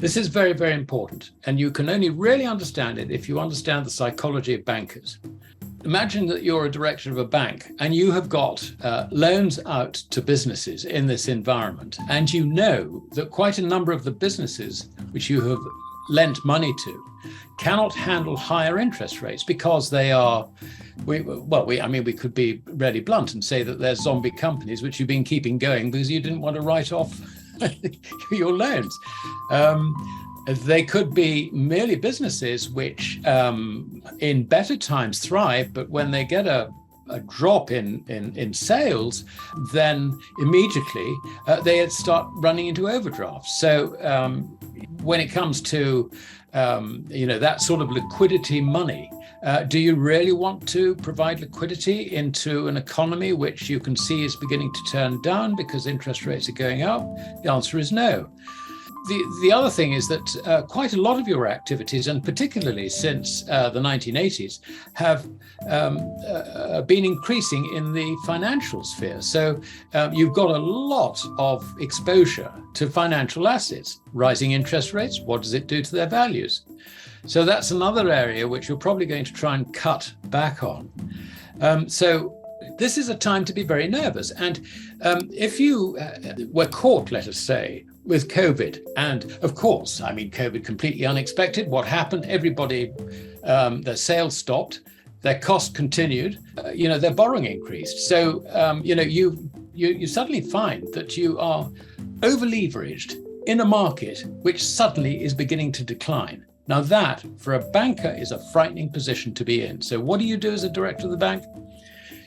This is very, very important. And you can only really understand it if you understand the psychology of bankers. Imagine that you're a director of a bank and you have got loans out to businesses in this environment. And you know that quite a number of the businesses which you have lent money to cannot handle higher interest rates because they are, we could be really blunt and say that they're zombie companies which you've been keeping going because you didn't want to write off your loans. They could be merely businesses which in better times thrive, but when they get a drop in sales, then immediately they start running into overdrafts. So when it comes to that sort of liquidity money, do you really want to provide liquidity into an economy which you can see is beginning to turn down because interest rates are going up? The answer is no. The other thing is that quite a lot of your activities, and particularly since the 1980s, have been increasing in the financial sphere. So you've got a lot of exposure to financial assets. Rising interest rates, what does it do to their values? So that's another area which you're probably going to try and cut back on. So this is a time to be very nervous. And if you were caught, let us say, with COVID, and of course, COVID completely unexpected. What happened? Everybody, their sales stopped, their cost continued, their borrowing increased. So, you suddenly find that you are over-leveraged in a market which suddenly is beginning to decline. Now that, for a banker, is a frightening position to be in. So what do you do as a director of the bank?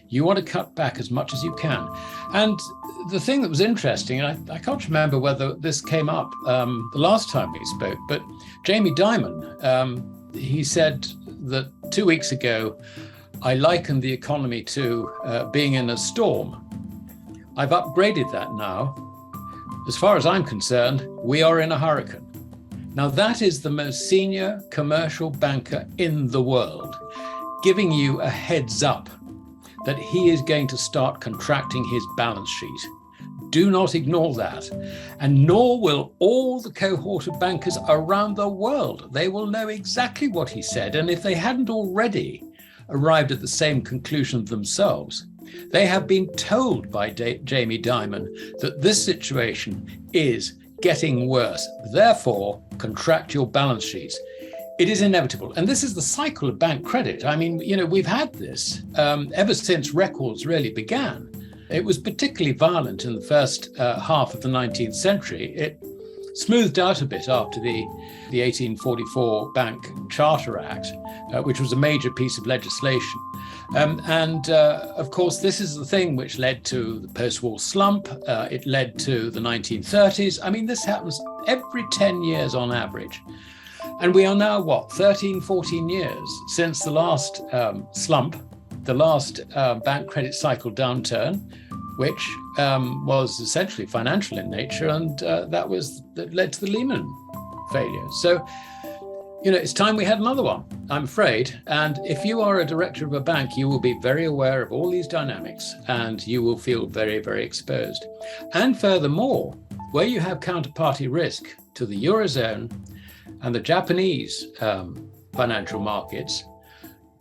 You want to cut back as much as you can. And the thing that was interesting, and I can't remember whether this came up the last time we spoke, but Jamie Dimon, he said that 2 weeks ago, I likened the economy to being in a storm. I've upgraded that now. As far as I'm concerned, we are in a hurricane. Now that is the most senior commercial banker in the world, giving you a heads up that he is going to start contracting his balance sheet. Do not ignore that. And nor will all the cohort of bankers around the world. They will know exactly what he said. And if they hadn't already arrived at the same conclusion themselves, they have been told by Jamie Dimon that this situation is getting worse. Therefore, contract your balance sheets. It is inevitable. And this is the cycle of bank credit. We've had this ever since records really began. It was particularly violent in the first half of the 19th century. It smoothed out a bit after the 1844 Bank Charter Act, which was a major piece of legislation. Of course, this is the thing which led to the post-war slump. It led to the 1930s. This happens every 10 years on average. And we are now, 13, 14 years since the last slump, the last bank credit cycle downturn, which was essentially financial in nature, and that led to the Lehman failure. So, it's time we had another one, I'm afraid. And if you are a director of a bank, you will be very aware of all these dynamics, and you will feel very, very exposed. And furthermore, where you have counterparty risk to the Eurozone and the Japanese financial markets,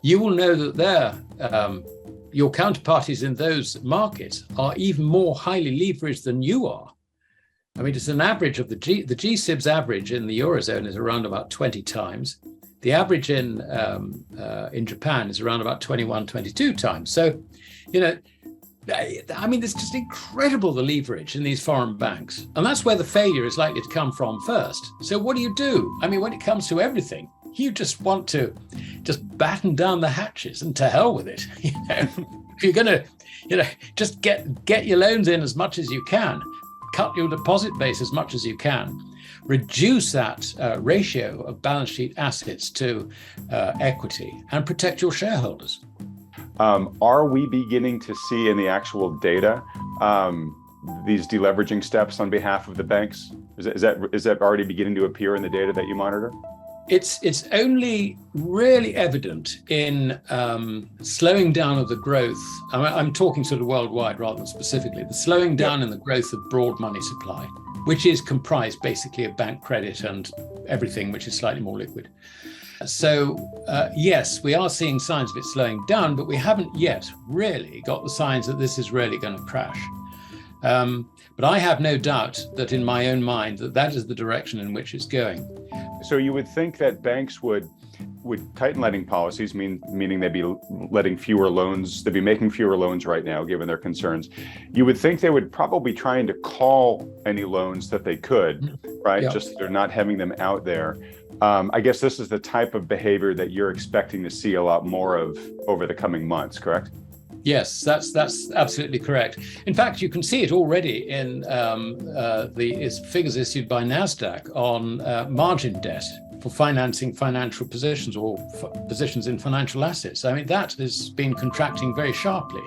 you will know that your counterparties in those markets are even more highly leveraged than you are. It's an average of the G-SIBs average in the Eurozone is around about 20 times. The average in Japan is around about 21, 22 times. So, it's just incredible, the leverage in these foreign banks. And that's where the failure is likely to come from first. So what do? When it comes to everything, you just want to just batten down the hatches and to hell with it. If you're going to, just get your loans in as much as you can, cut your deposit base as much as you can, reduce that ratio of balance sheet assets to equity, and protect your shareholders. Are we beginning to see in the actual data these deleveraging steps on behalf of the banks? Is that already beginning to appear in the data that you monitor? It's only really evident in slowing down of the growth. I'm talking sort of worldwide rather than specifically. The slowing down in the growth of broad money supply, which is comprised basically of bank credit and everything which is slightly more liquid. So yes, we are seeing signs of it slowing down, but we haven't yet really got the signs that this is really going to crash. But I have no doubt that in my own mind that is the direction in which it's going. So you would think that banks would tighten lending policies, meaning they'd be letting fewer loans, they'd be making fewer loans right now, given their concerns. You would think they would probably trying to call any loans that they could, right? Just so they're not having them out there. I guess this is the type of behavior that you're expecting to see a lot more of over the coming months, correct? Yes, that's absolutely correct. In fact, you can see it already in the figures issued by NASDAQ on margin debt for financing financial positions or positions in financial assets. I mean, that has been contracting very sharply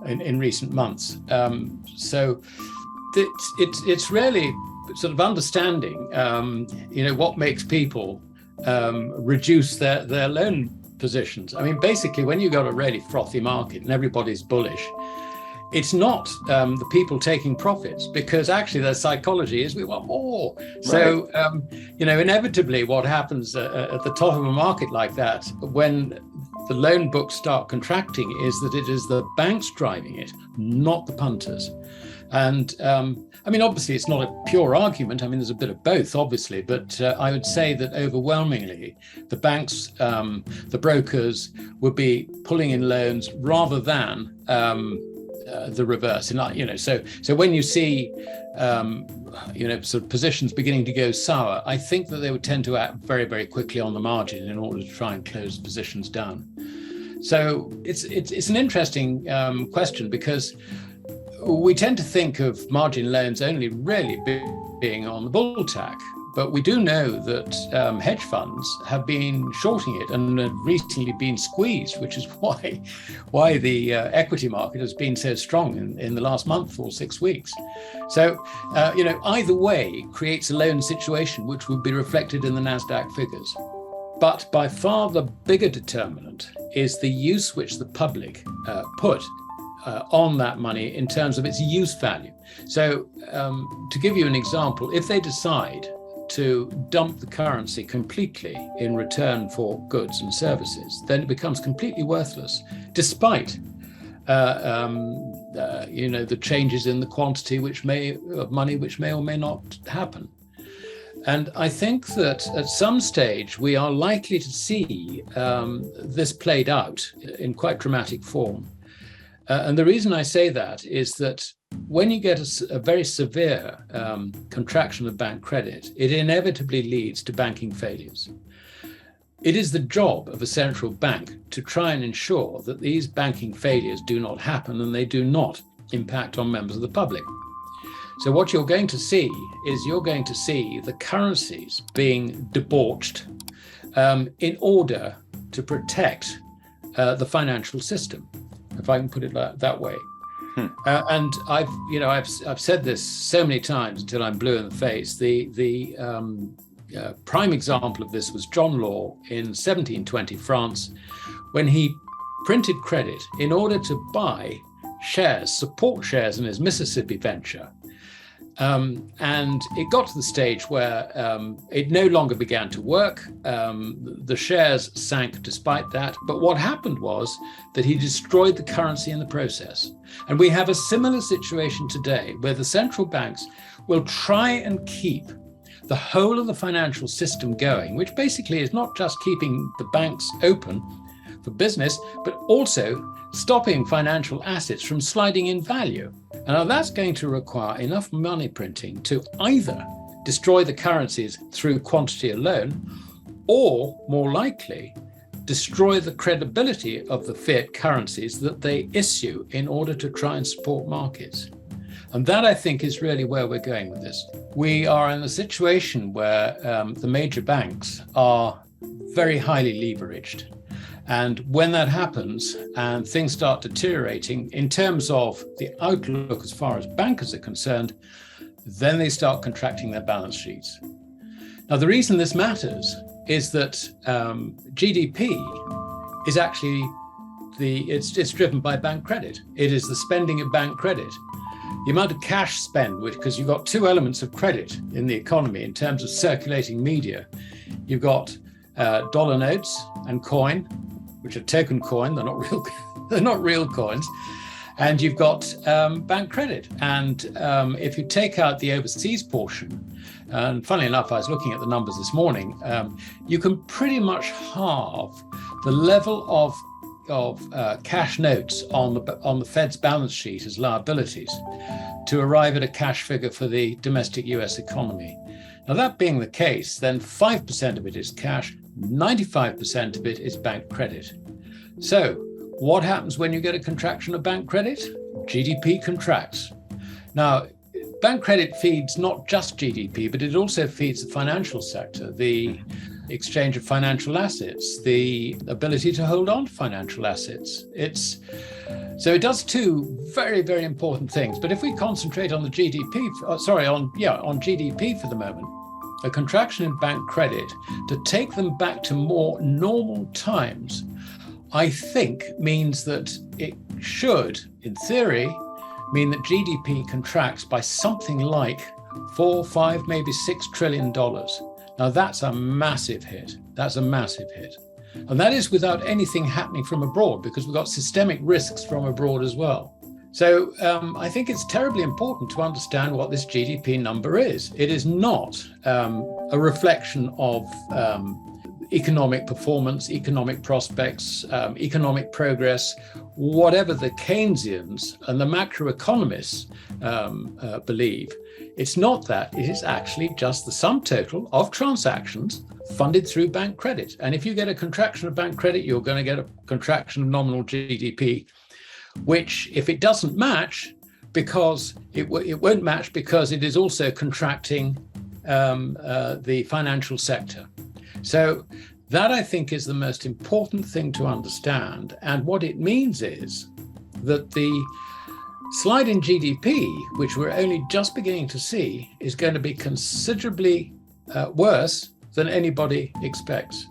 in recent months. So it's really sort of understanding, what makes people reduce their loan positions. I mean, basically, when you've got a really frothy market and everybody's bullish, it's not the people taking profits, because actually their psychology is we want more. Right. So, inevitably what happens at the top of a market like that, when the loan books start contracting, is that it is the banks driving it, not the punters. And obviously it's not a pure argument. I mean, there's a bit of both, obviously, but I would say that overwhelmingly the banks, the brokers would be pulling in loans rather than the reverse. And, so when you see, sort of positions beginning to go sour, I think that they would tend to act very, very quickly on the margin in order to try and close positions down. So it's an interesting question, because we tend to think of margin loans only really being on the bull tack, but we do know that hedge funds have been shorting it and have recently been squeezed, which is why the equity market has been so strong in the last month or 6 weeks. So, either way creates a loan situation which would be reflected in the NASDAQ figures. But by far the bigger determinant is the use which the public put on that money in terms of its use value. So to give you an example, if they decide to dump the currency completely in return for goods and services, then it becomes completely worthless, despite the changes in the quantity of money which may or may not happen. And I think that at some stage we are likely to see this played out in quite dramatic form. And the reason I say that is that when you get a very severe contraction of bank credit, it inevitably leads to banking failures. It is the job of a central bank to try and ensure that these banking failures do not happen and they do not impact on members of the public. So what you're going to see is the currencies being debauched in order to protect the financial system, if I can put it that way. And I've said this so many times until I'm blue in the face. The prime example of this was John Law in 1720 France, when he printed credit in order to buy support shares in his Mississippi venture. And it got to the stage where it no longer began to work. The shares sank despite that. But what happened was that he destroyed the currency in the process. And we have a similar situation today, where the central banks will try and keep the whole of the financial system going, which basically is not just keeping the banks open for business, but also stopping financial assets from sliding in value. And now that's going to require enough money printing to either destroy the currencies through quantity alone, or more likely, destroy the credibility of the fiat currencies that they issue in order to try and support markets. And that, I think, is really where we're going with this. We are in a situation where the major banks are very highly leveraged. And when that happens and things start deteriorating in terms of the outlook as far as bankers are concerned, then they start contracting their balance sheets. Now, the reason this matters is that GDP is actually it's driven by bank credit. It is the spending of bank credit. The amount of cash spent, because you've got two elements of credit in the economy in terms of circulating media. You've got dollar notes and coin, which are token coin. They're not real. They're not real coins. And you've got bank credit. And if you take out the overseas portion, and funnily enough, I was looking at the numbers this morning, you can pretty much halve the level of cash notes on the Fed's balance sheet as liabilities to arrive at a cash figure for the domestic US economy. Now, that being the case, then 5% of it is cash, 95% of it is bank credit. So what happens when you get a contraction of bank credit? GDP contracts. Now, bank credit feeds not just GDP, but it also feeds the financial sector, the exchange of financial assets, the ability to hold on to financial assets. So it does two very, very important things. But if we concentrate on the on GDP for the moment, a contraction in bank credit to take them back to more normal times, I think means that it should, in theory, mean that GDP contracts by something like $4, $5, maybe $6 trillion. Now that's a massive hit. That's a massive hit. And that is without anything happening from abroad, because we've got systemic risks from abroad as well. So I think it's terribly important to understand what this GDP number is. It is not a reflection of economic performance, economic prospects, economic progress, whatever the Keynesians and the macroeconomists believe. It's not that. It is actually just the sum total of transactions funded through bank credit. And if you get a contraction of bank credit, you're going to get a contraction of nominal GDP, which, if it doesn't match, because it won't match because it is also contracting the financial sector. So that, I think, is the most important thing to understand. And what it means is that the slide in GDP, which we're only just beginning to see, is going to be considerably worse than anybody expects.